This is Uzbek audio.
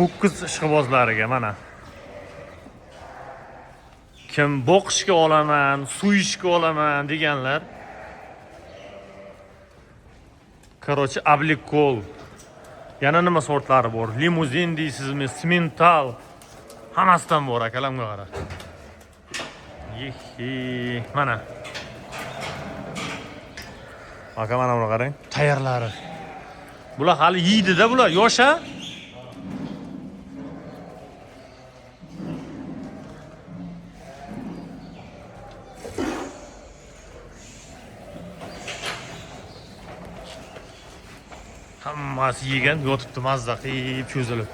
ho'kiz ishqibozlariga mana. Kim boqishga olaman, suyishga olaman deganlar. Короче, ablikol. Yana nima sortlari bor? Limuzin deysizmi, simental. Hammasidan bor, akalamga qara. Mana. Aka mana buni qarang, tayyorlari. Bular hali yeydi-da, bular yosh-a? Hammasi yegan, yotibdi mazza qilib cho'zilib.